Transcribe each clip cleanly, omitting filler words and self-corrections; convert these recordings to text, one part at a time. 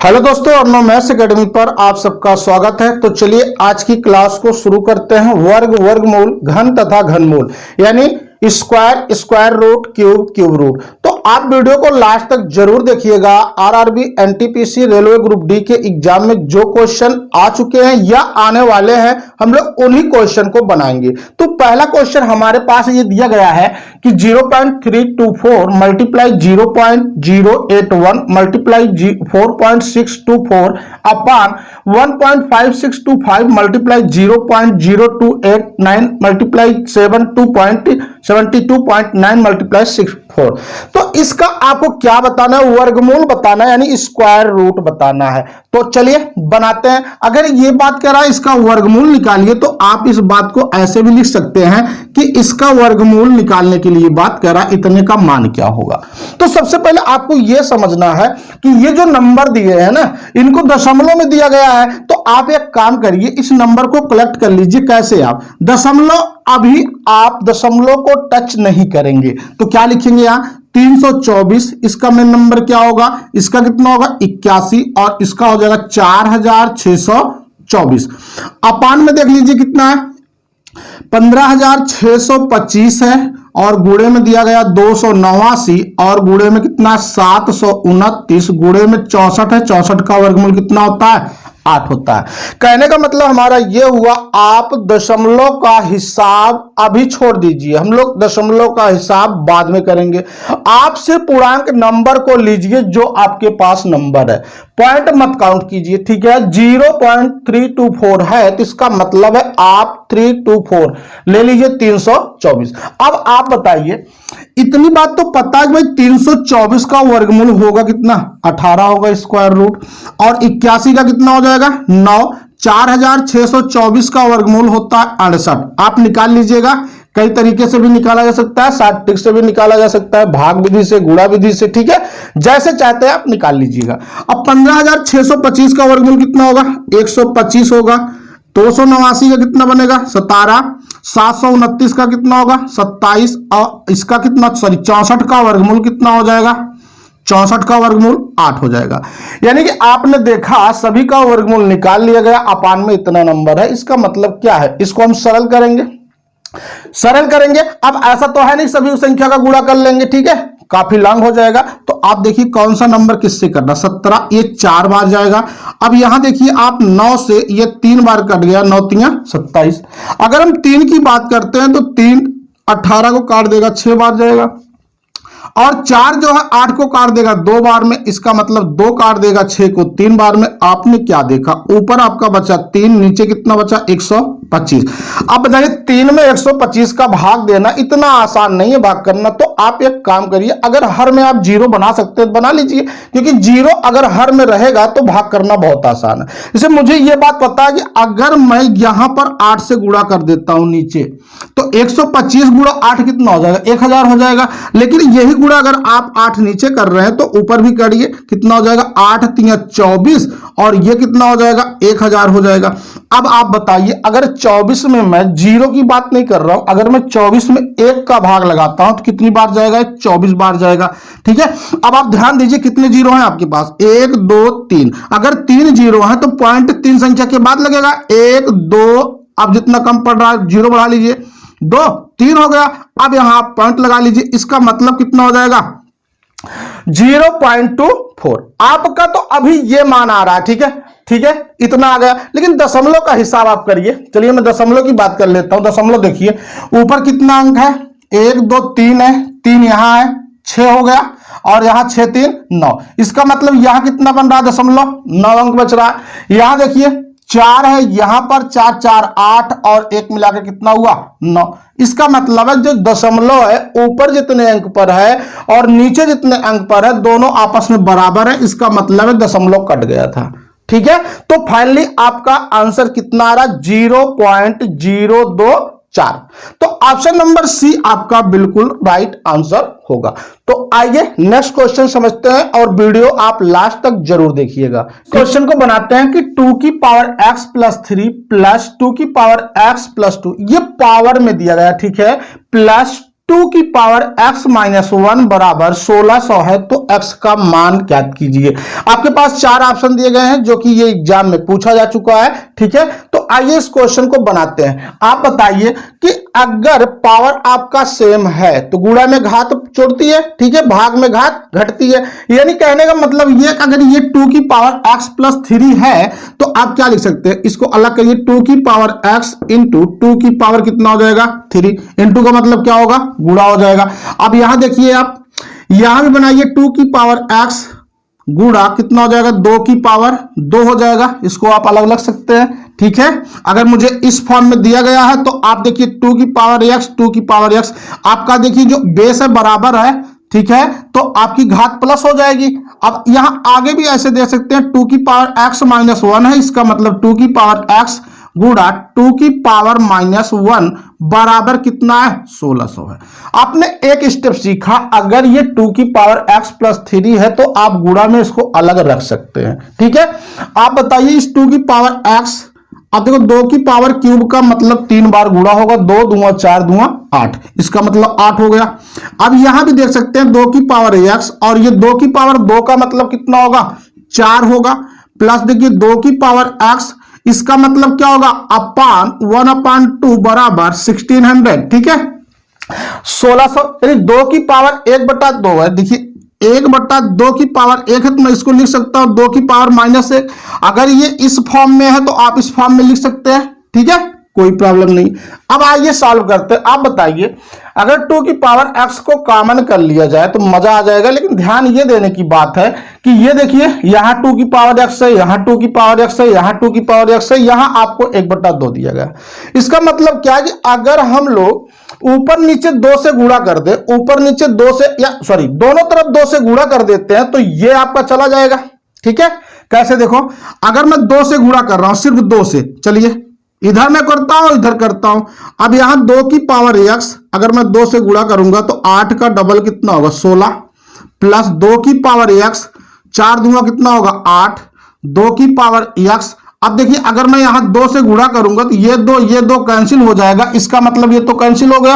Hello दोस्तों, Arnav maths academy पर आप सबका स्वागत है। तो चलिए आज की क्लास को शुरू करते हैं। वर्गमूल, घन तथा घनमूल यानी square, square root, cube, cube root. तो आप वीडियो को लास्ट तक जरूर देखिएगा। RRB, NTPC, railway group D के एग्जाम में जो क्वेश्चन आ चुके हैं या आने वाले हैं, हम लोग उन्हीं क्वेश्चन को बनाएंगे। तो पहला क्वेश्चन हमारे पास ये दिया गया है कि 0.324 मल्टीप्लाई 0.081 मल्टीप्लाई 4.624 अपान 1.5625 मल्टीप्लाई 0.0289 मल्टीप्लाई 72.9 मल्टीप्लाई 64। तो इसका आपको क्या बताना है? वर्गमूल बताना है, यानी स्क्वायर रूट बताना है। तो चलिए बनाते हैं। अगर ये बात कह रहा है इसका वर्गमूल निकालिए, तो आप इस बात को ऐसे भी लिख सकते हैं कि इसका वर्गमूल निकालने के लिए बात कर रहा है इतने का मान क्या होगा। तो सबसे पहले आपको यह समझना है कि ये जो नंबर दिए हैं ना, इनको दशमलव में दिया गया है। तो आप एक काम करिए, इस नंबर को कलेक्ट कर लीजिए। कैसे? आप दशमलव, अभी आप दशमलव को टच नहीं करेंगे। तो क्या लिखेंगे यहां? 324। इसका मेन नंबर क्या होगा? इसका कितना होगा? 81। और इसका हो जाएगा 4624। अपान में देख लीजिए कितना है? 15625 है। और गुणे में दिया गया 289। और गुणे में कितना? 729। गुणे में 64 है। 64 का वर्गमूल कितना होता है? 8 होता है। कहने का मतलब हमारा यह हुआ, आप दशमलव का हिसाब अभी छोड़ दीजिए, हम लोग दशमलव का हिसाब बाद में करेंगे। आप सिर्फ पूर्णांक नंबर को लीजिए जो आपके पास नंबर है, पॉइंट मत काउंट कीजिए, ठीक है। 0.324 है तो इसका मतलब है आप 324 ले लीजिए, 324। अब आप बताइए, इतनी बात तो पता है कि भाई 324 का वर्गमूल होगा कितना? 18 होगा स्क्वायर रूट। और 81 का कितना हो जाएगा? 9। 4624 का वर्गमूल होता है 68। आप निकाल लीजिएगा। कई तरीके से भी निकाला जा सकता है, 60 टिक से भी निकाला जा सकता है, भाग विधि से, गुणा विधि से, ठीक है। जैसे चाहते हैं आप निकाल लीजिएगा। अब 15625 का वर्गमूल कितना होगा? 125 होगा। 289 का कितना बनेगा? 17। 729 का कितना होगा? 27। और इसका कितना, 64 का वर्गमूल कितना हो जाएगा? 64 का वर्गमूल 8 हो जाएगा। यानी कि आपने देखा सभी का वर्गमूल निकाल लिया गया, अपान में इतना नंबर है। इसका मतलब क्या है? इसको हम सरल करेंगे। अब ऐसा तो है नहीं सभी संख्या का गुणा कर लेंगे, ठीक है, काफी लॉन्ग हो जाएगा। तो आप देखिए कौन सा नंबर किससे करना? 17, ये 4 बार जाएगा। अब यहां देखिए आप 9 से ये 3 बार कट गया, 9 3 27। अगर हम 3 की बात करते हैं तो 3 18 को काट देगा, 6 बार जाएगा। और 4 जो है 8 को काट देगा 2 बार में, इसका मतलब 2 काट देगा 6 को 3 बार में। आपने क्या देखा? ऊपर आपका बचा 3, नीचे कितना बचा? 125। अब बताइए 3 में 125 का भाग देना इतना आसान नहीं है भाग करना। तो आप एक काम करिए, अगर हर में आप 0 बना सकते हैं बना लीजिए, क्योंकि 0 अगर हर में रहेगा तो भाग करना बहुत आसान है। इसे मुझे यह बात पता है कि अगर मैं यहां पर 8 से गुणा कर देता हूं नीचे, तो 125 गुणा 8 कितना हो जाएगा? 1000 हो जाएगा। लेकिन यही गुणा अगर आप 8 नीचे कर रहे हैं तो ऊपर भी करिए, कितना हो जाएगा? 8 3 24। और ये कितना हो जाएगा? 1000 हो जाएगा। अब आप बताइए, अगर 24 में मैं 0 की बात नहीं कर रहा हूं, अगर मैं 24 में 1 का भाग लगाता हूं तो कितनी बार जाएगा? 24 बार जाएगा, ठीक है। अब आप ध्यान दीजिए कितने 0 हैं आपके पास? 1 2 3। अगर 3 0 है तो पॉइंट 3 संख्या के बाद लगेगा। 1 2, अब जितना कम पड़ रहा है 0 बढ़ा लीजिए, 2 3 हो गया। अब यहां आप पॉइंट लगा लीजिए, इसका मतलब कितना हो जाएगा? 0.24। आपका तो अभी ये मान आ रहा है, ठीक है, इतना आ गया। लेकिन दशमलव का हिसाब आप करिए। चलिए मैं दशमलव की बात कर लेता हूं। दशमलव देखिए, ऊपर कितना अंक है? 1 2 3 है, 3 यहां है, 6 हो गया। और यहां 6 3 9। इसका मतलब यहां कितना बन रहा है? दशमलव 9 अंक बच रहा है। यहां देखिए 4 है, यहां पर 4 4 8 और 1 मिलाकर कितना हुआ? 9। इसका मतलब है जो दशमलव है ऊपर जितने अंक पर है और नीचे जितने अंक पर है, दोनों आपस में बराबर है। इसका मतलब है दशमलव कट गया था, ठीक है। तो फाइनली आपका आंसर कितना आ रहा? 0.024। तो ऑप्शन नंबर सी आपका बिल्कुल राइट आंसर होगा। तो आइए नेक्स्ट क्वेश्चन समझते हैं और वीडियो आप लास्ट तक जरूर देखिएगा। क्वेश्चन को बनाते हैं कि 2 की पावर x प्लस 3 प्लस 2 की पावर x प्लस 2, ये पावर में दिया गया, ठीक है, प्लस 2 की पावर x माइनस 1 बराबर 1600 है, तो x का मान ज्ञात कीजिए। आपके पास 4 ऑप्शन दिए गए हैं जो कि ये एग्जाम में पूछा जा चुका है, ठीक है। तो आइए इस क्वेश्चन को बनाते हैं। आप बताइए कि अगर पावर आपका सेम है तो गुणा में घात जोड़ती है, ठीक है, भाग में घात घटती है। यानी कहने का मतलब ये, अगर ये 2 की पावर x प्लस 3 है तो आप क्या लिख सकते हैं, इसको अलग करिए, 2 की पावर x इंटू 2 की पावर कितना हो जाएगा 3, इंटू का मतलब क्या होगा, गुणा हो जाएगा। अब यहां देखिए, आप यहां भी बनाइए, 2 की पावर x गुणा कितना हो जाएगा, 2 की पावर 2 हो जाएगा। इसको आप अलग लग सकते हैं, ठीक है। अगर मुझे इस फॉर्म में दिया गया है तो आप देखिए 2 की पावर x, 2 की पावर x, आपका देखिए जो बेस है बराबर है, ठीक है, तो आपकी घात प्लस हो जाएगी। अब यहां आगे भी ऐसे दे सकते हैं, 2 की पावर x माइनस 1 है, इसका मतलब 2 की पावर x गुणा 2 की पावर माइनस 1 बराबर कितना है, 1600 है। आपने एक स्टेप सीखा, अगर ये 2 की पावर x प्लस 3 है तो आप गुणा में इसको अलग रख सकते हैं, ठीक है। आप बताइए इस 2 की पावर x, अब देखो 2 की पावर क्यूब का मतलब 3 बार गुणा होगा, 2 दूंगा 4 दूंगा 8, इसका मतलब 8 हो गया। अब यहां भी देख सकते हैं 2 की पावर x, और ये 2 की पावर 2 का मतलब कितना होगा, 4 होगा, प्लस देखिए 2 की पावर x, इसका मतलब क्या होगा, अपान 1/2 बराबर 1600, ठीक है, 1600। यानी 2 की पावर 1/2 है, देखिए 1/2 की पावर 1 है तो मैं इसको लिख सकता हूं 2 की पावर माइनस 1। अगर ये इस फॉर्म में है तो आप इस फॉर्म में लिख सकते हैं, ठीक है, कोई प्रॉब्लम नहीं। अब आइए सॉल्व करते हैं। आप बताइए अगर 2 की पावर x को कॉमन कर लिया जाए तो मजा आ जाएगा, लेकिन ध्यान ये देने की बात है कि ये देखिए यहां 2 की पावर x है, यहां 2 की पावर x है, यहां 2 की पावर x है, यहां आपको 1/2 दिया गया। इसका मतलब क्या है कि अगर हम लोग ऊपर नीचे 2 से गुणा कर दे, ऊपर नीचे 2 से, या सॉरी दोनों तरफ 2 से गुणा कर देते हैं तो ये आपका चला जाएगा, ठीक है। कैसे, देखो अगर मैं 2 से गुणा कर रहा हूं, सिर्फ 2 से, चलिए इधर मैं करता हूं इधर करता हूं। अब यहां 2 की पावर x अगर मैं 2 से गुणा करूंगा तो 8 का डबल कितना होगा, 16, प्लस 2 की पावर x, 4 दूंगा कितना होगा 8, 2 की पावर x। अब देखिए अगर मैं यहां 2 से गुणा करूंगा तो ये दो कैंसिल हो जाएगा, इसका मतलब ये तो कैंसिल हो गया।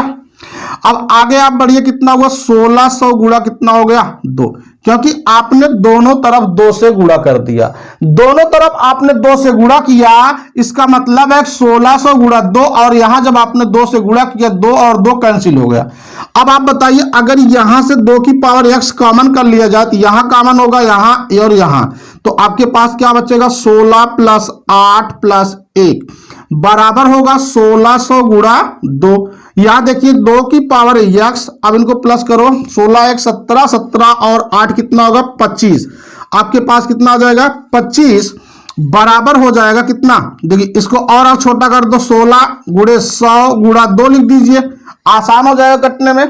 अब आगे आप बढ़िए, कितना हुआ, 1600 गुणा कितना हो गया 2, क्योंकि आपने दोनों तरफ 2 से गुणा कर दिया, दोनों तरफ आपने 2 से गुणा किया, इसका मतलब है 1600 गुणा 2, और यहां जब आपने 2 से गुणा किया 2 और 2 कैंसिल हो गया। अब आप बताइए अगर यहां से 2 की पावर x कॉमन कर लिया जाए तो यहां कॉमन होगा, यहां और यहां, तो आपके पास क्या बचेगा, 16 प्लस 8 प्लस 1 बराबर होगा 1600 गुणा 2। यहां देखिए 2 की पावर x, अब इनको प्लस करो, 16 1 17, 17 और 8 कितना होगा 25, आपके पास कितना आ जाएगा 25 बराबर हो जाएगा कितना, देखिए इसको और आप छोटा कर दो, 16 गुणे 100 गुणा 2 लिख दीजिए, आसान हो जाएगा कटने में।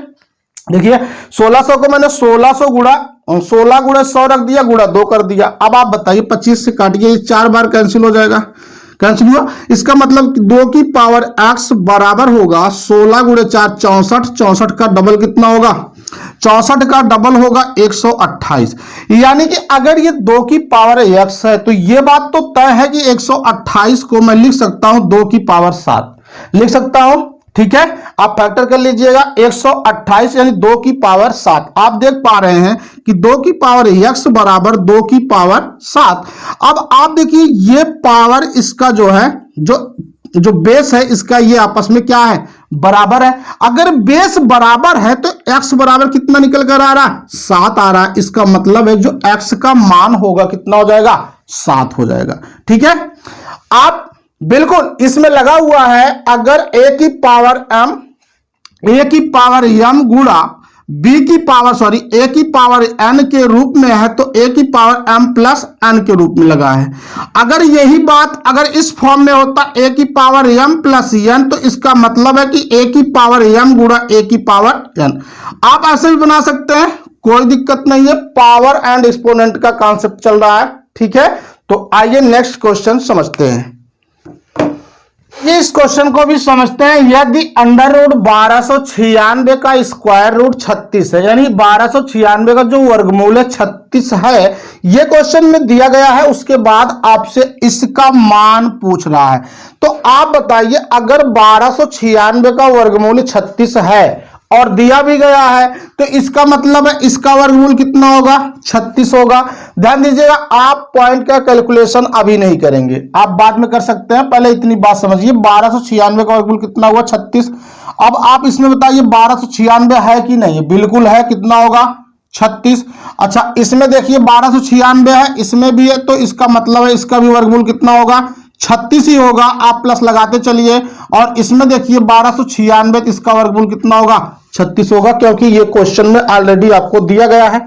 देखिए 1600 को मैंने 1600 गुणा 16 गुणे 100 रख दिया, गुणा 2 कर दिया। अब आप बताइए 25 से काटिए, 4 बार कैंसिल हो जाएगा, कैंसिल हुआ। इसका मतलब 2 की पावर x बराबर होगा 16 गुणे 4 64, 64 का डबल कितना होगा, 64 का डबल होगा 128। यानी कि अगर ये 2 की पावर x है तो ये बात तो तय है कि 128 को मैं लिख सकता हूं 2 की पावर 7 लिख सकता हूं, ठीक है। आप फैक्टर कर लीजिएगा, 128 यानी 2 की पावर 7। आप देख पा रहे हैं कि 2 की पावर x बराबर 2 की पावर 7। अब आप देखिए ये पावर इसका जो है, जो बेस है इसका, ये आपस में क्या है, बराबर है। अगर बेस बराबर है तो x बराबर कितना निकल कर आ रहा है, 7 आ रहा है। इसका मतलब है जो x का मान होगा कितना हो जाएगा, 7 हो जाएगा, ठीक है। आप बिल्कुल इसमें लगा हुआ है, अगर a की पावर m गुणा b की पावर a की पावर n के रूप में है तो a की पावर m प्लस n के रूप में लगा है। अगर यही बात अगर इस फॉर्म में होता a की पावर m प्लस n, तो इसका मतलब है कि a की पावर m गुणा a की पावर n। आप ऐसे भी बना सकते हैं, कोई दिक्कत नहीं है, पावर एंड एक्सपोनेंट का कॉन्सेप्ट चल रहा है, ठीक है। तो आइए नेक्स्ट क्वेश्चन समझते हैं। इस क्वेश्चन को भी समझते हैं। यदि अंडर रूट 1296 का स्क्वायर रूट 36 है, यानी 1296 का जो वर्गमूल है 36 है, ये क्वेश्चन में दिया गया है। उसके बाद आपसे इसका मान पूछ रहा है। तो आप बताइए अगर 1296 का वर्गमूल 36 है और दिया भी गया है, तो इसका मतलब है इसका वर्गमूल कितना होगा, 36 होगा। ध्यान दीजिएगा, आप पॉइंट का कैलकुलेशन अभी नहीं करेंगे, आप बाद में कर सकते हैं, पहले इतनी बात समझिए। 1296 का वर्गमूल कितना हुआ, 36। अब आप इसमें बताइए 1296 है कि नहीं, बिल्कुल है, कितना होगा, 36। अच्छा, इसमें देखिए 1296 है, इसमें भी है, तो इसका मतलब है इसका भी वर्गमूल कितना होगा, 36 ही होगा। आप प्लस लगाते चलिए, और इसमें देखिए 1296, तो इसका वर्गमूल कितना होगा, 36 होगा, क्योंकि ये क्वेश्चन में ऑलरेडी आपको दिया गया है।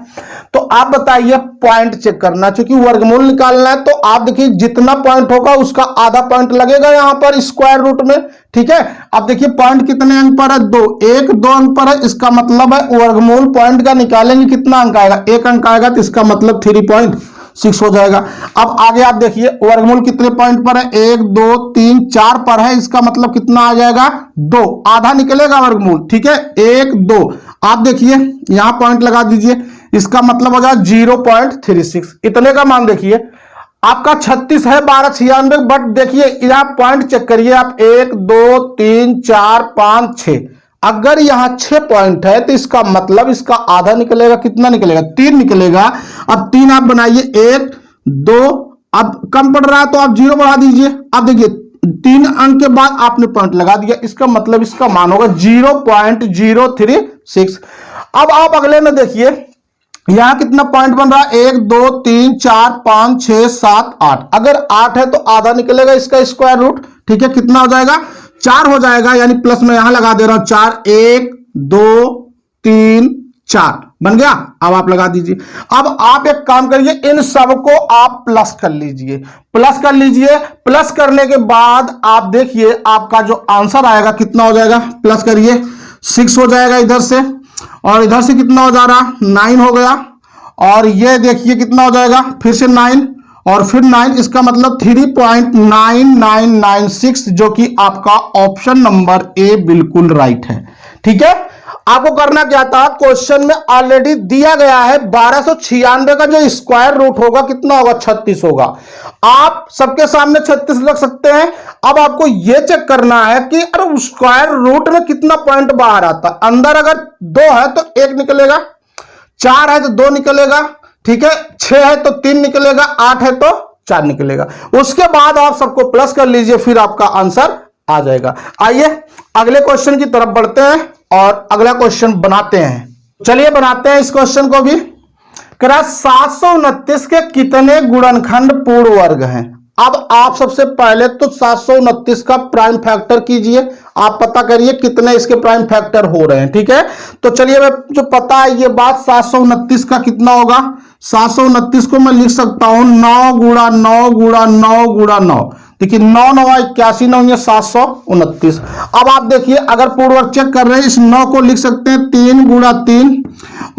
तो आप बताइए, पॉइंट चेक करना, क्योंकि वर्गमूल निकालना है, तो आप देखिए जितना पॉइंट होगा उसका आधा पॉइंट लगेगा यहां पर स्क्वायर रूट में, ठीक है। अब देखिए पॉइंट कितने अंक पर है, 2, 1 2 अंक पर है, इसका मतलब है वर्गमूल पॉइंट का निकालेंगे, कितना अंक आएगा, 1 अंक आएगा, तो इसका मतलब 3.6 हो जाएगा। अब आगे आप देखिए वर्गमूल कितने पॉइंट पर है, 1 2 3 4 पर है, इसका मतलब कितना आ जाएगा, 2, आधा निकलेगा वर्गमूल, ठीक है, 1 2। आप देखिए यहां पॉइंट लगा दीजिए, इसका मतलब हो जाएगा 0.36। इतने का मान देखिए, आपका 36 है 1296, बट देखिए यहां पॉइंट चेक करिए आप, 1 2 3 4 5 6, अगर यहां 6 पॉइंट है तो इसका मतलब इसका आधा निकलेगा, कितना निकलेगा, 3 निकलेगा। अब 3 आप बनाइए, 1 2, अब कम पड़ रहा है तो आप 0 बढ़ा दीजिए। अब देखिए 3 अंक के बाद आपने पॉइंट लगा दिया, इसका मतलब इसका मान होगा 0.036। अब आप अगले में देखिए यहां कितना पॉइंट बन रहा है, 1 2 3 4 5 6 7 8, अगर 8 है तो आधा निकलेगा इसका स्क्वायर रूट, ठीक है, कितना हो जाएगा, 4 हो जाएगा, यानी प्लस में यहां लगा दे रहा हूं 4, 1 2 3 4 बन गया। अब आप लगा दीजिए। अब आप एक काम करिए, इन सबको आप प्लस कर लीजिए, प्लस कर लीजिए। प्लस करने के बाद आप देखिए आपका जो आंसर आएगा कितना हो जाएगा, प्लस करिए, 6 हो जाएगा इधर से, और इधर से कितना हो जा रहा, 9 हो गया, और ये देखिए कितना हो जाएगा, फिर से 9 और फिर 9, इसका मतलब 3.9996, जो कि आपका ऑप्शन नंबर ए बिल्कुल राइट है, ठीक है। आपको करना क्या था, क्वेश्चन में ऑलरेडी दिया गया है 1296 का जो स्क्वायर रूट होगा कितना होगा, 36 होगा। आप सबके सामने 36 रख सकते हैं। अब आपको यह चेक करना है कि अरे स्क्वायर रूट में कितना पॉइंट बाहर आता है, अंदर अगर 2 है तो 1 निकलेगा, 4 है तो 2 निकलेगा, ठीक है, 6 है तो 3 निकलेगा, 8 है तो 4 निकलेगा। उसके बाद आप सबको प्लस कर लीजिए, फिर आपका आंसर आ जाएगा। आइए अगले क्वेश्चन की तरफ बढ़ते हैं और अगला क्वेश्चन बनाते हैं। चलिए बनाते हैं इस क्वेश्चन को भी। 729 के कितने गुणनखंड पूर्ण वर्ग हैं। अब आप सबसे पहले तो 729 का प्राइम फैक्टर कीजिए, आप पता करिए कितने इसके प्राइम फैक्टर हो रहे हैं, ठीक है। तो चलिए मैं जो पता है ये बात, 729 का कितना होगा, 729 को मैं लिख सकता हूं 9 गुणा 9 गुणा 9 गुणा 9, देखिए 9 9 81 9 729। अब आप देखिए अगर पूर्ण वर्ग चेक कर रहे हैं, इस 9 को लिख सकते हैं 3 गुणा 3,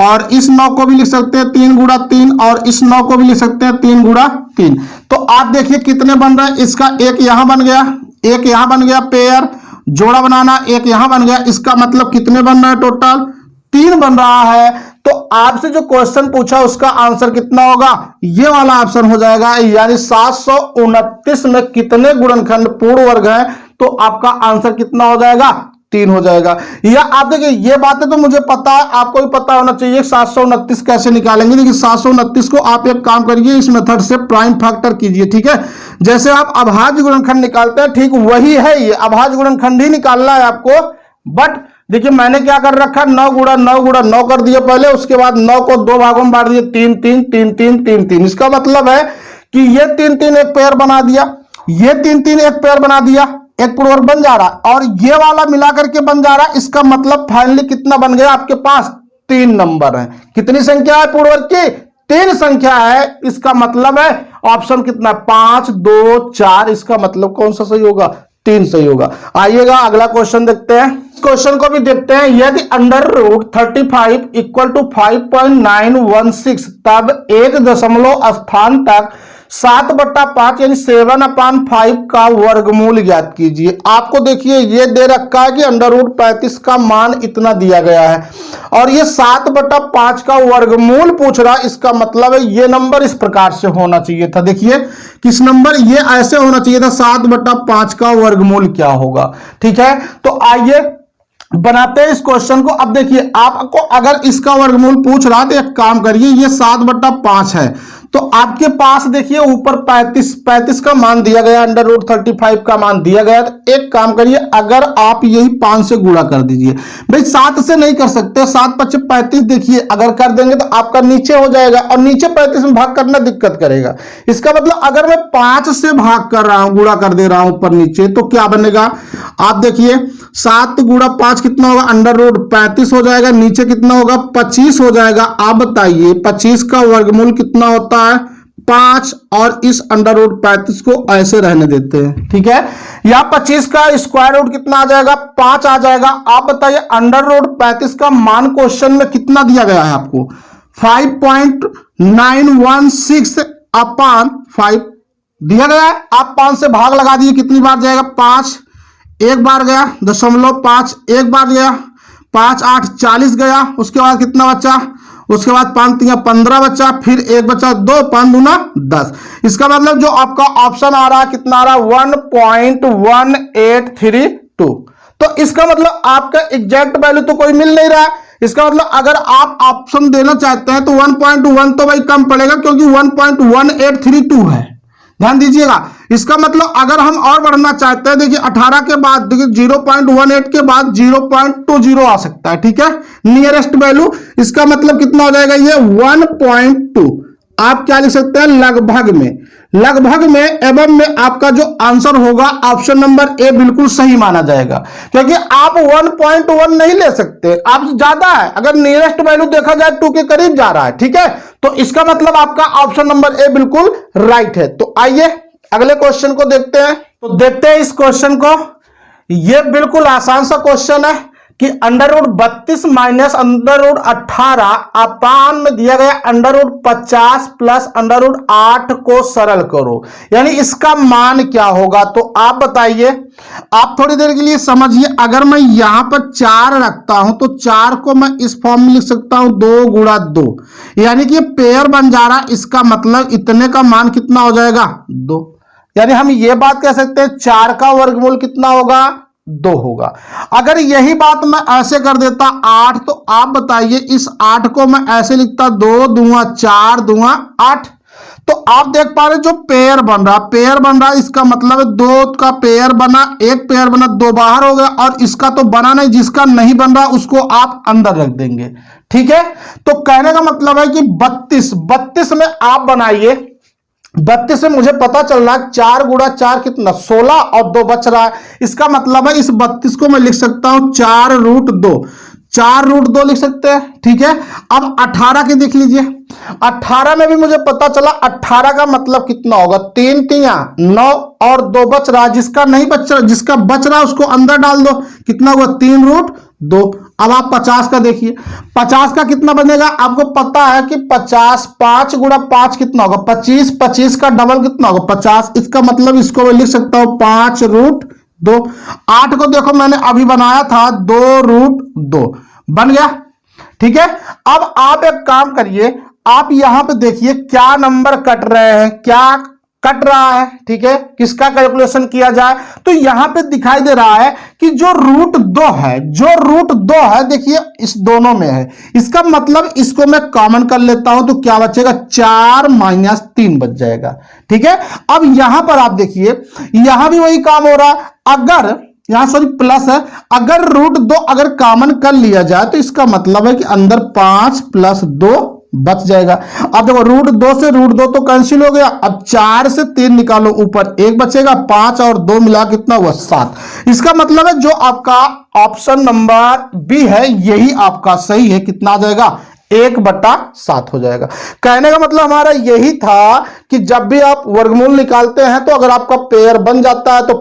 और इस 9 को भी लिख सकते हैं 3 गुणा 3, और इस 9 को भी लिख सकते हैं 3 गुणा 3। तो आप देखिए कितने बन रहे हैं, इसका एक यहां बन गया, एक यहां बन गया, पेयर जोड़ा बनाना, एक यहां बन गया, इसका मतलब कितने बन रहा है, टोटल 3 बन रहा है। तो आपसे जो क्वेश्चन पूछा उसका आंसर कितना होगा, ये वाला ऑप्शन हो जाएगा, यानी 729 में कितने गुणनखंड पूर्ण वर्ग है, तो आपका आंसर कितना हो जाएगा, 3 हो जाएगा। या आप देखिए ये बातें तो मुझे पता है, आपको भी पता होना चाहिए 729 कैसे निकालेंगे। देखिए 729 को आप एक काम करिए, इस मेथड से प्राइम फैक्टर कीजिए, ठीक है। जैसे आप अभाज्य गुणनखंड निकालते हैं, ठीक वही है ये, अभाज्य गुणनखंड ही निकालना है आपको। बट देखिए मैंने क्या कर रखा, 9 गुणा 9 गुणा 9 कर दिया पहले, उसके बाद 9 को 2 भागों में बांट दिए, 3 3 3 3 3 3। इसका मतलब है कि ये 3 3 एक पेयर बना दिया, ये 3 3 एक पेयर बना दिया, एक पूर्ण वर्ग बन जा रहा है, और ये वाला मिलाकर के बन जा रहा है। इसका मतलब फाइनली कितना बन गया, आपके पास 3 नंबर है। कितनी संख्या है पूर्ण वर्ग की, 3 संख्या है। इसका मतलब है ऑप्शन कितना, 5 2 4। इसका मतलब कौन सा सही होगा, 3 सही होगा। आइएगा अगला क्वेश्चन देखते हैं, क्वेश्चन को भी देखते हैं। यदि अंडर रूट 35 इक्वल टू 5.916, तब 1 दशमलव स्थान तक 7/5 यानी 7/5 का वर्गमूल ज्ञात कीजिए। आपको देखिए ये दे रखा है कि अंडर रूट 35 का मान इतना दिया गया है, और ये 7/5 का वर्गमूल पूछ रहा है। इसका मतलब है ये नंबर इस प्रकार से होना चाहिए था। देखिए किस नंबर, ये ऐसे होना चाहिए था, 7/5 का वर्गमूल क्या होगा, ठीक है। तो आइए बनाते हैं इस क्वेश्चन को। अब देखिए आपको अगर इसका वर्गमूल पूछ रहा तो एक काम करिए, ये 7/5 है तो आपके पास देखिए ऊपर 35 का मान दिया गया, √35 का मान दिया गया। तो एक काम करिए, अगर आप यही 5 से गुणा कर दीजिए। भाई 7 से नहीं कर सकते, 7×5 = 35। देखिए अगर कर देंगे तो आपका नीचे हो जाएगा और नीचे 35 में भाग करना दिक्कत करेगा। इसका मतलब अगर मैं 5 से भाग कर रहा हूं, गुणा कर दे रहा हूं ऊपर नीचे, तो क्या बनेगा आप देखिए 7 × 5 कितना होगा, √35 हो जाएगा। नीचे कितना होगा, 25 हो जाएगा। आप बताइए 25 का वर्गमूल कितना होता है, 5। और इस √35 को ऐसे रहने देते हैं, ठीक है। या 25 का स्क्वायर रूट कितना आ जाएगा, 5 आ जाएगा। आप बताइए √35 का मान क्वेश्चन में कितना दिया गया है आपको, 5.916/5 दिया गया है। आप 5 से भाग लगा दिए, कितनी बार जाएगा, 5 एक बार गया, 0.5 एक बार गया, 5 8 40 गया। उसके बाद कितना बचा, उसके बाद 5 3 15 बचा, फिर एक बचा 2, 5 दूना 10। इसका मतलब जो आपका ऑप्शन आ रहा है कितना आ रहा है, 1.1832। तो इसका मतलब आपका एग्जैक्ट वैल्यू तो कोई मिल नहीं रहा है। इसका मतलब अगर आप ऑप्शन देना चाहते हैं तो 1.1 तो भाई कम पड़ेगा, क्योंकि 1.1832 है। ध्यान दीजिएगा। इसका मतलब अगर हम और बढ़ना चाहते हैं, देखिए 18 के बाद देखिए 0.18 के बाद 0.20 आ सकता है, ठीक है, नियरेस्ट वैल्यू। इसका मतलब कितना हो जाएगा, ये 1.2। आप क्या लिख सकते हैं, लगभग में। लगभग में एवं में आपका जो आंसर होगा ऑप्शन नंबर ए बिल्कुल सही माना जाएगा, क्योंकि आप 1.1 नहीं ले सकते, आप ज्यादा है। अगर नियरेस्ट वैल्यू देखा जाए 2 के करीब जा रहा है, ठीक है, तो इसका मतलब आपका ऑप्शन नंबर ए बिल्कुल राइट है। तो आइए अगले क्वेश्चन को देखते हैं। तो देखते हैं इस क्वेश्चन को। यह बिल्कुल आसान सा क्वेश्चन है कि √32 - √18 अपान में दिया गया √50 + √8 को सरल करो, यानी इसका मान क्या होगा। तो आप बताइए, आप थोड़ी देर के लिए समझिए। अगर मैं यहां पर 4 रखता हूं तो 4 को मैं इस फॉर्म में लिख सकता हूं 2 × 2, यानी कि पेयर बन जा रहा। इसका मतलब इतने का मान कितना हो जाएगा, 2। यानी हम ये बात कह सकते हैं 4 का वर्गमूल कितना होगा, 2 होगा। अगर यही बात मैं ऐसे कर देता 8, तो आप बताइए इस 8 को मैं ऐसे लिखता 2 दूंगा 4 दूंगा 8। तो आप देख पा रहे जो पेयर बन रहा, इसका मतलब है 2 का पेयर बना, एक पेयर बना, 2 बाहर हो गया। और इसका तो बना नहीं, जिसका नहीं बन रहा उसको आप अंदर रख देंगे, ठीक है। तो कहने का मतलब है कि 32 में आप बनाइए। 32 में मुझे पता चल रहा है 4 × 4 कितना, 16 और 2 बच रहा है। इसका मतलब है इस 32 को मैं लिख सकता हूं 4√2, 4√2 लिख सकते हैं, ठीक है। अब 18 के देख लीजिए। 18 में भी मुझे पता चला 18 का मतलब कितना होगा, 3 3 9 और 2 बच रहा, जिसका नहीं बच रहा, जिसका बच रहा उसको अंदर डाल दो, कितना हुआ 3√2। अब आप 50 का देखिए, 50 का कितना बनेगा, आपको पता है कि 50 5 × 5 कितना होगा, 25, 25 का डबल कितना होगा, 50। इसका मतलब इसको मैं लिख सकता हूं 5√2। 8 को देखो मैंने अभी बनाया था 2√2 बन गया, ठीक है। अब आप एक काम करिए, आप यहां पे देखिए क्या नंबर कट रहे हैं, क्या कट रहा है, ठीक है, किसका कैलकुलेशन किया जाए। तो यहां पे दिखाई दे रहा है कि जो √2 है, देखिए इस दोनों में है। इसका मतलब इसको मैं कॉमन कर लेता हूं तो क्या बचेगा, 4 - 3 बच जाएगा, ठीक है। अब यहां पर आप देखिए, यहां भी वही काम हो रहा है। अगर यहां सॉरी प्लस है, अगर √2 अगर कॉमन कर लिया जाए तो इसका मतलब है कि अंदर 5 + 2 बच जाएगा। अब देखो √2 से √2 तो कैंसिल हो गया। अब 4 से 3 निकालो, ऊपर 1 बचेगा, 5 और 2 मिला कितना हुआ, 7। इसका मतलब है जो आपका ऑप्शन नंबर बी है यही आपका सही है। कितना आ जाएगा, 1/7 हो जाएगा। कहने का मतलब हमारा यही था कि जब भी आप वर्गमूल निकालते हैं तो अगर आपका पेयर बन जाता है तो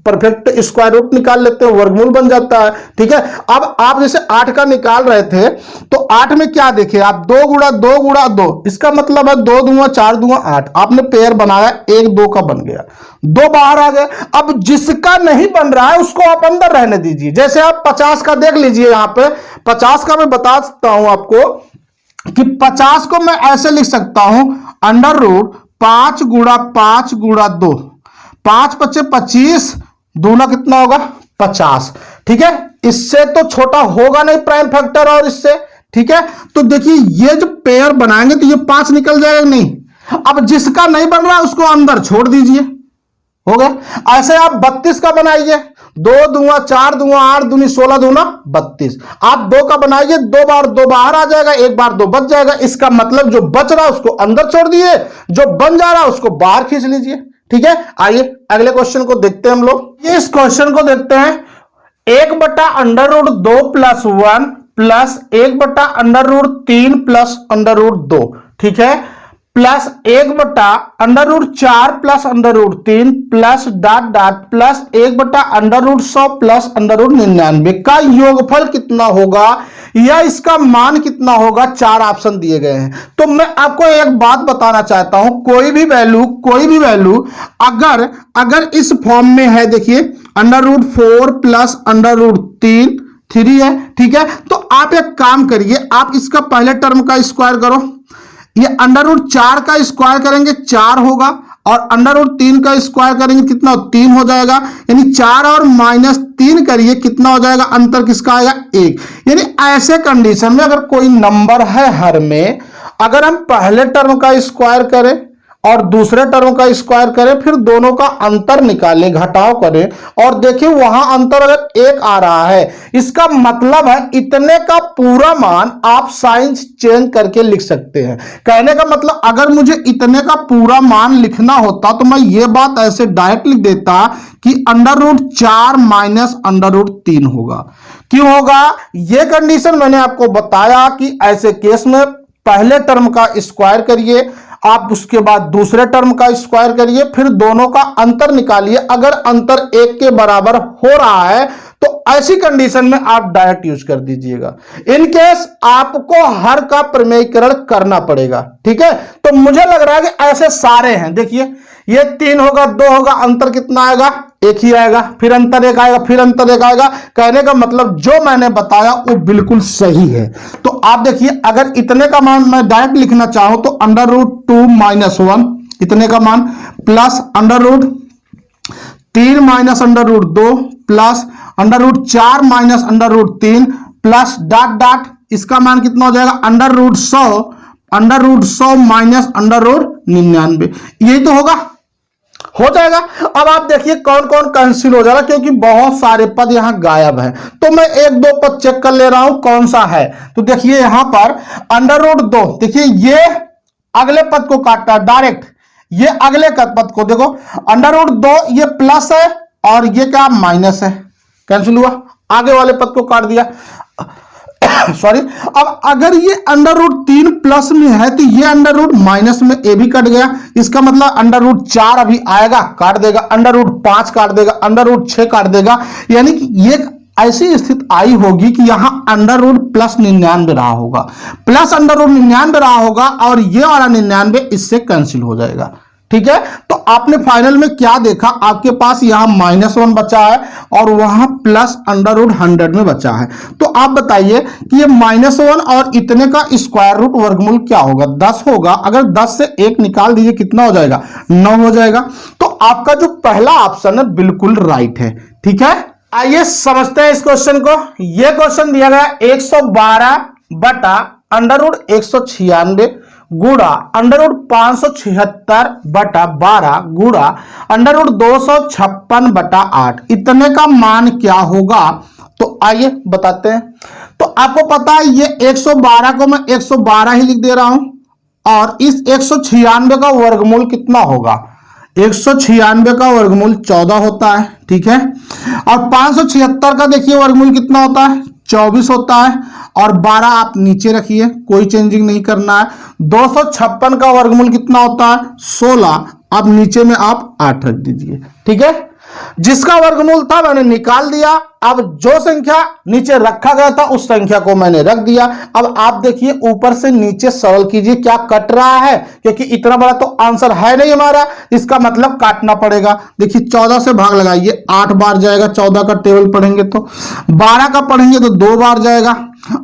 परफेक्ट स्क्वायर रूट निकाल लेते हैं, वर्गमूल बन जाता है, ठीक है। अब आप जैसे 8 का निकाल रहे थे तो 8 में क्या देखे आप, 2 × 2 × 2, इसका मतलब है 2 दूंगा 4 दूंगा 8। आपने पेयर बनाया, 1 2 का बन गया, 2 बाहर आ गए। अब जिसका नहीं बन रहा है उसको आप अंदर रहने दीजिए। जैसे आप 50 का देख लीजिए, यहां पे 50 का मैं बता सकता हूं आपको कि 50 को मैं ऐसे लिख सकता हूं √5 × 5 × 2, 5 × 5 = 25, दूना कितना होगा, 50, ठीक है। इससे तो छोटा होगा नहीं प्राइम फैक्टर और इससे, ठीक है। तो देखिए ये जो पेयर बनाएंगे तो ये 5 निकल जाएगा नहीं। अब जिसका नहीं बन रहा उसको अंदर छोड़ दीजिए, हो गया। ऐसे आप 32 का बनाइए, 2 दूंगा 4 दूंगा 8 दूनी 16 दूना 32। आप 2 का बनाइए, 2 बार 2 बाहर आ जाएगा, 1 बार 2 बच जाएगा। इसका मतलब जो बच रहा है उसको अंदर छोड़ दिए, जो बन जा रहा है उसको बाहर खींच लीजिए, ठीक है। आइए अगले क्वेश्चन को देखते हैं हम लोग। ये इस क्वेश्चन को देखते हैं। 1/√2 + 1 प्लस 1/√3 प्लस √2, ठीक है, plus 1/√4 plus √3 plus plus 1/√100 plus √99 का योगफल कितना होगा या इसका मान कितना होगा। 4 ऑप्शन दिए गए हैं। तो मैं आपको एक बात बताना चाहता हूं, कोई भी वैल्यू अगर इस फॉर्म में है, देखिए √4 प्लस √3 3 है, ठीक है। तो आप एक काम करिए, आप इसका पहले टर्म का स्क्वायर करो, ये √4 का स्क्वायर करेंगे 4 होगा, और √3 का स्क्वायर करेंगे कितना 3 हो जाएगा। यानी 4 और -3 करिए कितना हो जाएगा, अंतर किसका आएगा 1। यानी ऐसे कंडीशन में अगर कोई नंबर है हर में, अगर हम पहले टर्म का स्क्वायर करें और दूसरे टर्म का स्क्वायर करें, फिर दोनों का अंतर निकालें, घटाव करें और देखें वहां अंतर अगर 1 आ रहा है, इसका मतलब है इतने का पूरा मान आप साइन चेंज करके लिख सकते हैं। कहने का मतलब अगर मुझे इतने का पूरा मान लिखना होता तो मैं ये बात ऐसे डायरेक्ट लिख देता कि √4 माइनस √3 होगा। क्यों होगा? यह कंडीशन मैंने आपको बताया कि ऐसे केस में पहले टर्म का स्क्वायर करिए, आप उसके बाद दूसरे टर्म का स्क्वायर करिए, फिर दोनों का अंतर निकालिए। अगर अंतर 1 के बराबर हो रहा है तो ऐसी कंडीशन में आप डायरेक्ट यूज कर दीजिएगा। इन केस आपको हर का प्रमेयीकरण करना पड़ेगा, ठीक है। तो मुझे लग रहा है कि ऐसे सारे हैं। देखिए ये 3 होगा, 2 होगा, अंतर कितना आएगा 1 ही आएगा, फिर अंतर 1 आएगा, फिर अंतर 1 आएगा। कहने का मतलब जो मैंने बताया वो बिल्कुल सही है। तो आप देखिए अगर इतने का मान मैं डायरेक्ट लिखना चाहूं तो √2 - 1 इतने का मान plus √3 minus √2 plus √4 minus √3 plus इसका मान कितना हो जाएगा √100 माइनस √99। यही तो होगा, हो जाएगा। अब आप देखिए कौन कौन कैंसिल हो जाएगा, क्योंकि बहुत सारे पद यहां गायब हैं। तो मैं 1-2 पद चेक कर ले रहा हूं कौन सा है। तो देखिए यहां पर √2, देखिए ये अगले पद को काटता है डायरेक्ट, ये अगले पद को देखो √2 ये प्लस है और ये क्या माइनस है, कैंसिल हुआ, आगे वाले पद को काट दिया। सॉरी, अब अगर ये √3 प्लस में है तो ये √ माइनस में ए भी कट गया। इसका मतलब √4 अभी आएगा, काट देगा, √5 काट देगा, √6 काट देगा। यानी कि ये ऐसी स्थिति आई होगी कि यहां √ प्लस 99 रहा होगा, प्लस √ 99 रहा होगा और ये वाला 99 इससे कैंसिल हो जाएगा, ठीक है। तो आपने फाइनल में क्या देखा, आपके पास यहां -1 बचा है और वहां प्लस √100 में बचा है। तो आप बताइए कि ये -1 और इतने का स्क्वायर रूट वर्गमूल क्या होगा, 10 होगा। अगर 10 से 1 निकाल दीजिए कितना हो जाएगा, 9 हो जाएगा। तो आपका जो पहला ऑप्शन है बिल्कुल राइट है, ठीक है। आइए समझते हैं इस क्वेश्चन को। यह क्वेश्चन दिया गया 112 बटा √196 गुड़ा √576 बटा 12 गुड़ा √256 बटा 8, इतने का मान क्या होगा। तो आइए बताते हैं। तो आपको पता है ये 112 को मैं 112 ही लिख दे रहा हूं और इस 196 का वर्गमूल कितना होगा, 196 का वर्गमूल 14 होता है, ठीक है। और 576 का देखिए वर्गमूल कितना होता है, 24 होता है। और 12 आप नीचे रखिए, कोई चेंजिंग नहीं करना है। 256 का वर्गमूल कितना होता है, 16। अब नीचे में आप 8 रख दीजिए, ठीक है। जिसका वर्गमूल था मैंने निकाल दिया। अब जो संख्या नीचे रखा गया था उस संख्या को मैंने रख दिया। अब आप देखिए ऊपर से नीचे सरल कीजिए, क्या कट रहा है, क्योंकि इतना बड़ा तो आंसर है नहीं हमारा, इसका मतलब काटना पड़ेगा। देखिए 14 से भाग लगाइए, 8 बार जाएगा। 14 का टेबल पढ़ेंगे तो, 12 का पढ़ेंगे तो 2 बार जाएगा,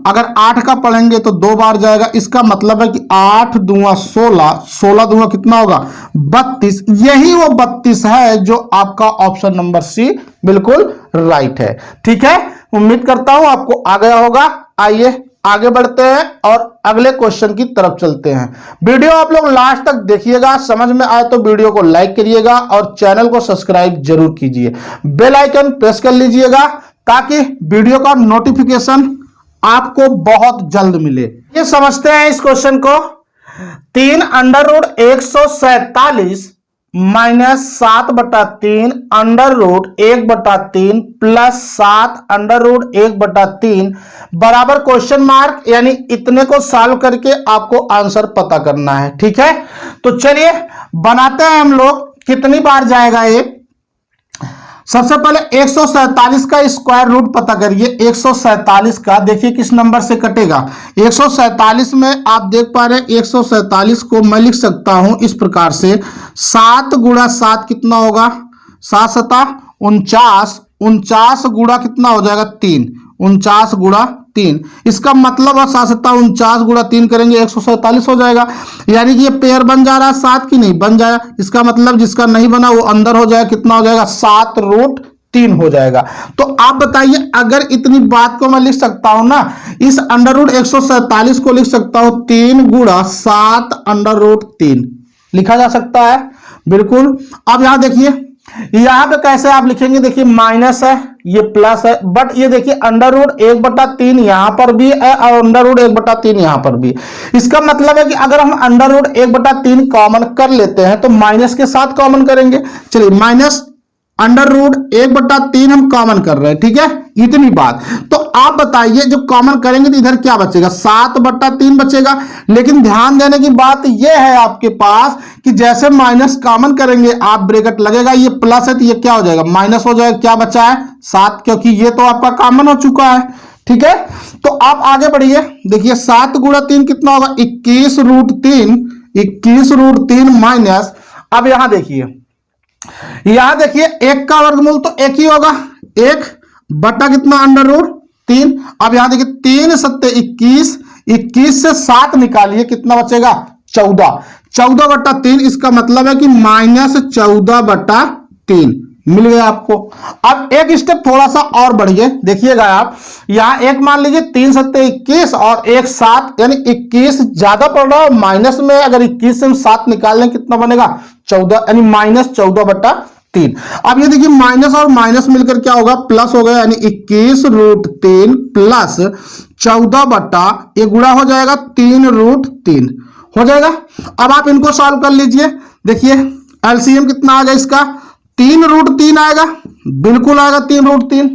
अगर 8 का पढ़ेंगे तो 2 बार जाएगा। इसका मतलब है कि 8 दूंगा 16, 16 दूंगा कितना होगा 32। यही वो 32 है जो आपका ऑप्शन नंबर सी बिल्कुल राइट है, ठीक है। उम्मीद करता हूं आपको आ गया होगा। आइए आगे बढ़ते हैं और अगले क्वेश्चन की तरफ चलते हैं। वीडियो आप लोग लास्ट तक देखिएगा, समझ में आए तो वीडियो को लाइक करिएगा और चैनल को सब्सक्राइब जरूर कीजिए, बेल आइकन प्रेस कर लीजिएगा ताकि वीडियो का नोटिफिकेशन आपको बहुत जल्द मिले। ये समझते हैं इस क्वेश्चन को। 3 under root 147 minus 7/3 under root 1/3 plus 7 under root 1/3 बराबर क्वेश्चन मार्क, यानी इतने को सॉल्व करके आपको आंसर पता करना है। ठीक है, तो चलिए बनाते हैं हम लोग। कितनी बार जाएगा ये? सबसे पहले 147 का स्क्वायर रूट पता करिए। 147 का देखिए किस नंबर से कटेगा। 147 में आप देख पा रहे हैं 147 को मैं लिख सकता हूं इस प्रकार से, 7 गुणा 7 कितना होगा? 7 सता 49, 49 गुणा कितना हो जाएगा? 3, 49 गुणा 3। इसका मतलब 7 सता 49 गुणा 3 करेंगे 147 हो जाएगा। यानी कि ये पेयर बन जा रहा है 7 की नहीं बन जाएगा। इसका मतलब जिसका नहीं बना वो अंदर हो जाएगा, कितना हो जाएगा? 7√3 हो जाएगा। तो आप बताइए, अगर इतनी बात को मैं लिख सकता हूं ना, इस अंडर रूट 147 को लिख सकता हूं 3 गुणा 7 अंडर रूट 3 लिखा जा सकता है। बिल्कुल। अब यहां देखिए, यहां पे कैसे आप लिखेंगे? देखिए माइनस है, ये प्लस है, बट ये देखिए अंडर रूट 1/3 यहां पर भी है और अंडर रूट 1/3 यहां पर भी। इसका मतलब है कि अगर हम अंडर रूट 1/3 कॉमन कर लेते हैं तो माइनस के साथ कॉमन करेंगे। चलिए माइनस अंडर रूट 1/3 हम कॉमन कर रहे हैं, ठीक है, इतनी बात। तो आप बताइए जब कॉमन करेंगे तो इधर क्या बचेगा? 7/3 बचेगा। लेकिन ध्यान देने की बात यह है आपके पास कि जैसे माइनस कॉमन करेंगे आप ब्रैकेट लगेगा, ये प्लस है तो ये क्या हो जाएगा? माइनस हो जाएगा। क्या बचा है? 7, क्योंकि ये तो आपका कॉमन हो चुका है। ठीक है, तो आप आगे बढ़िए। देखिए 7 गुणा 3 कितना होगा? 21√3, 21√3 माइनस, अब यहां देखिए, यहां देखिए 1 का वर्गमूल तो 1 ही होगा, 1 बटा कितना? Under root 3। अब यहां देखिए 3 सत्ते 21, 21 से 7 निकालिए कितना बचेगा? 14, 14/3। इसका मतलब है कि -14/3 मिल गया आपको। अब एक स्टेप थोड़ा सा और बढ़िए, देखिएगा आप, यहां एक मान लीजिए 3 सत्ते 21 और 1 7, यानी 21 ज्यादा पड़ रहा है। माइनस में अगर 21 से हम 7 निकाल लें कितना बनेगा? 14, यानी -14/3। अब ये देखिए माइनस और माइनस मिलकर क्या होगा? प्लस हो गया, यानी 21√3 प्लस 14 ये गुणा हो जाएगा 3√3 हो जाएगा। अब आप इनको सॉल्व कर लीजिए। देखिए एलसीएम कितना आ गया इसका? 3√3 आएगा, बिल्कुल आएगा 3√3।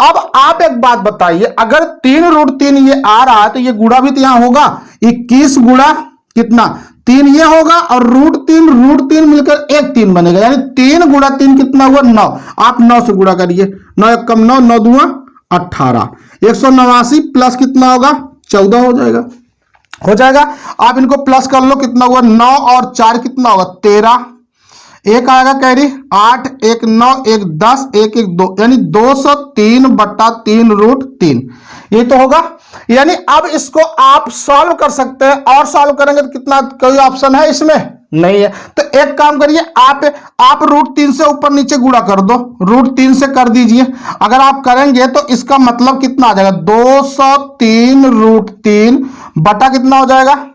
अब आप एक बात बताइए, अगर 3√3 ये आ रहा है तो ये गुणा भी तो यहां होगा। 21 गुणा कितना? 3 ये होगा और √3 मिलकर एक 3 बनेगा, यानी 3 गुणा 3 कितना हुआ? 9। आप 9 से गुणा करिए, 9 1 कम 9, 9 2 18, 189 प्लस कितना होगा? 14 हो जाएगा, हो जाएगा। आप इनको प्लस कर लो, कितना हुआ? 9 और 4 कितना होगा? 13, एक आएगा कैरी 8, 1 9, 1 10, 1 1 2, यानी 203/3√3 ये तो होगा। यानी अब इसको आप सॉल्व कर सकते हैं, और सॉल्व करेंगे तो कितना? कोई ऑप्शन है इसमें? नहीं है। तो एक काम करिए, आप √3 से ऊपर नीचे गुणा कर दो, √3 से कर दीजिए। अगर आप करेंगे तो इसका मतलब कितना आ जाएगा? 203√3 बटा कितना हो जाएगा?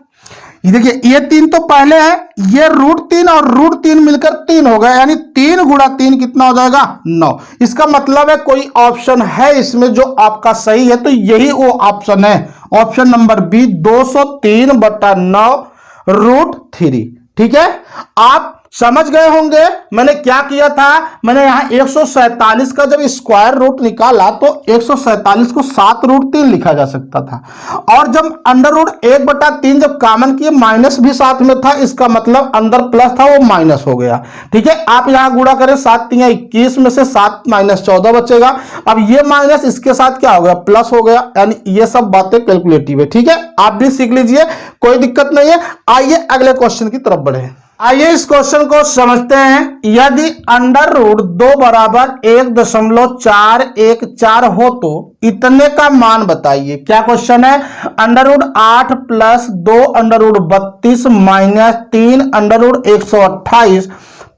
ये देखिए ये 3 तो पहले है, ये √3 और √3 मिलकर 3 हो गया, यानी 3 गुणा 3 कितना हो जाएगा? 9। इसका मतलब है कोई ऑप्शन है इसमें जो आपका सही है, तो यही वो ऑप्शन है, ऑप्शन नंबर बी, 203/9√3। ठीक है, आप समझ गए होंगे मैंने क्या किया था। मैंने यहां 147 का जब स्क्वायर रूट निकाला तो 147 को 7√3 लिखा जा सकता था, और जब अंडर रूट 1/3 जब कॉमन किए माइनस भी साथ में था, इसका मतलब अंदर प्लस था वो माइनस हो गया। ठीक है, आप यहां गुणा करें 7 3 21 में से 7 माइनस 14 बचेगा। अब ये माइनस इसके साथ क्या हो गया? प्लस हो गया, यानी ये सब बातें कैलकुलेटिव है। ठीक है, आप भी सीख लीजिए, कोई दिक्कत नहीं है। आइए अगले क्वेश्चन की तरफ बढ़े। आइए इस क्वेश्चन को समझते हैं। यदि अंडर रूट 2 बराबर 1.414 हो तो इतने का मान बताइए। क्या क्वेश्चन है? Under root 8 plus 2 under root 32 minus 3 under root 128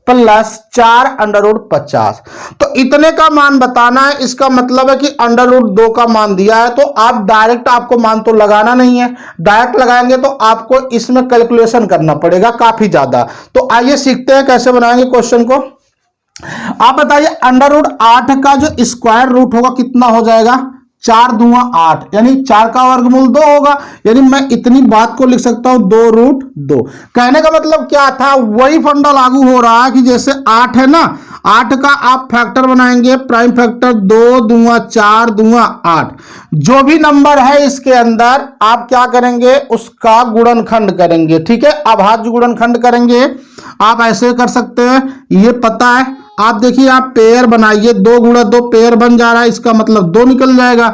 plus 4 under root 50। तो इतने का मान बताना है। इसका मतलब है कि अंडर रूट 2 का मान दिया है, तो आप डायरेक्ट, आपको मान तो लगाना नहीं है, डायरेक्ट लगाएंगे तो आपको इसमें कैलकुलेशन करना पड़ेगा काफी ज्यादा। तो आइए सीखते हैं कैसे बनाएंगे क्वेश्चन को। आप बताइए अंडर रूट 8 का जो स्क्वायर रूट होगा कितना हो जाएगा? 4 दूना 8, यानी 4 का वर्गमूल 2 होगा। यानी मैं इतनी बात को लिख सकता हूं 2 रूट 2। कहने का मतलब क्या था, वही फंडा लागू हो रहा है कि जैसे 8 है ना, 8 का आप फैक्टर बनाएंगे, प्राइम फैक्टर 2 दूना 4 दूना 8। जो भी नंबर है इसके अंदर आप क्या करेंगे, उसका गुणनखंड करेंगे। ठीक है, अभाज्य गुणनखंड करेंगे। आप ऐसे कर सकते हैं, ये पता है। आप देखिए, आप पेयर बनाइए, 2 गुणा 2 पेयर बन जा रहा है, इसका मतलब 2 निकल जाएगा।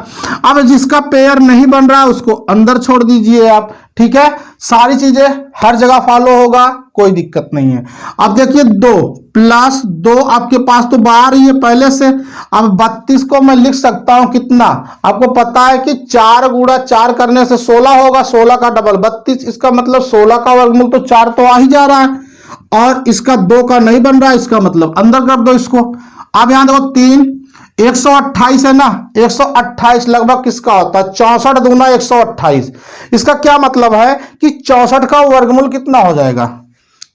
अब जिसका पेयर नहीं बन रहा है उसको अंदर छोड़ दीजिए आप। ठीक है, सारी चीजें हर जगह फॉलो होगा, कोई दिक्कत नहीं है। अब देखिए 2 प्लस 2 आपके पास तो बाहर ही है पहले से। अब 32 को मैं लिख सकता हूं कितना, आपको पता है कि 4 गुणा 4 करने से 16 होगा, 16 का डबल 32, इसका मतलब 16 का वर्गमूल तो 4 तो आ ही जा रहा है, और इसका 2 का नहीं बन रहा है, इसका मतलब अंदर कर दो इसको। अब यहां देखो 3, 128 है ना, 128 लगभग किसका होता है, 64 दूना 128। इसका क्या मतलब है कि 64 का वर्गमूल कितना हो जाएगा,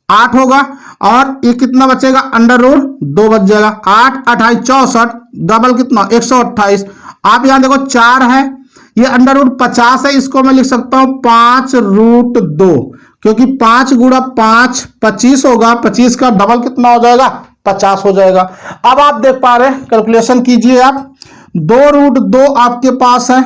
8 होगा, और ये कितना बचेगा, अंडर रूट 2 बच जाएगा। 8 28 64, डबल कितना 128। आप यहां देखो 4 है, ये अंडर रूट 50 है, इसको मैं लिख सकता हूं 5 रूट 2, क्योंकि 5 गुणा 5 25 होगा, 25 का डबल कितना हो जाएगा, 50 हो जाएगा। अब आप देख पा रहे हैं, कैलकुलेशन कीजिए आप। 2 रूट 2 आपके पास है,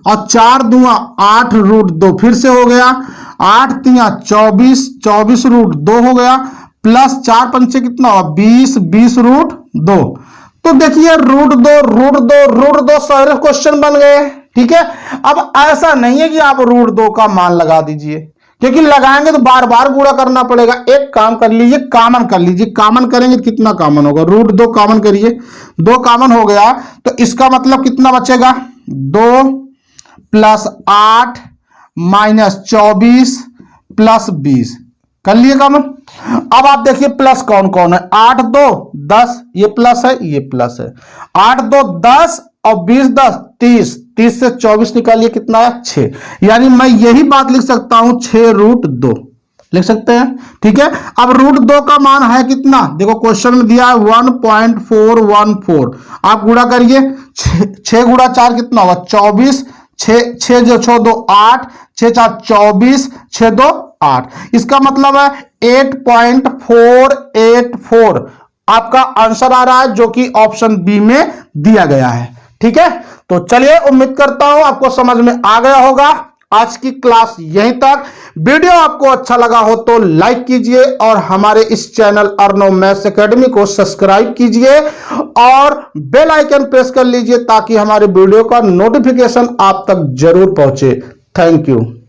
और 4 दूना 8 रूट 2 फिर से हो गया, 8 तिया 24, 24 रूट 2 हो गया, प्लस 4 पंचे कितना हुआ 20, 20 रूट 2। तो देखिए रूट 2 रूट 2 रूट 2 सारे क्वेश्चन बन गए। ठीक है, अब ऐसा नहीं है कि आप रूट 2 का मान लगा दीजिए, क्योंकि लगाएंगे तो बार बार गुणा करना पड़ेगा। एक काम कर लीजिए, कॉमन कर लीजिए। कॉमन करेंगे तो कितना कॉमन होगा, रूट 2 कॉमन करिए, 2 कॉमन हो गया, तो इसका मतलब कितना बचेगा, 2 प्लस 8 माइनस 24 प्लस 20, कर लिए कॉमन। अब आप देखिए प्लस कौन कौन है, 8 2 10, ये प्लस है ये प्लस है, 8 2 10 और 20 10 30, 30 से 24 निकालिए कितना है 6। यानी मैं यही बात लिख सकता हूं 6 रूट 2 लिख सकते हैं। ठीक है, अब रूट 2 का मान है कितना, देखो क्वेश्चन में दिया है 1.414। आप गुणा करिए, 6 गुणा 4 कितना होगा 24, 6 जो 6 2 8, 6 4 24, 6 2 8। इसका मतलब है 8.484 आपका आंसर आ रहा है, जो कि ऑप्शन बी में दिया गया है। ठीक है, तो चलिए, उम्मीद करता हूं आपको समझ में आ गया होगा। आज की क्लास यहीं तक। वीडियो आपको अच्छा लगा हो तो लाइक कीजिए, और हमारे इस चैनल अर्णव मैथ्स एकेडमी को सब्सक्राइब कीजिए, और बेल आइकन प्रेस कर लीजिए, ताकि हमारे वीडियो का नोटिफिकेशन आप तक जरूर पहुंचे। Thank you.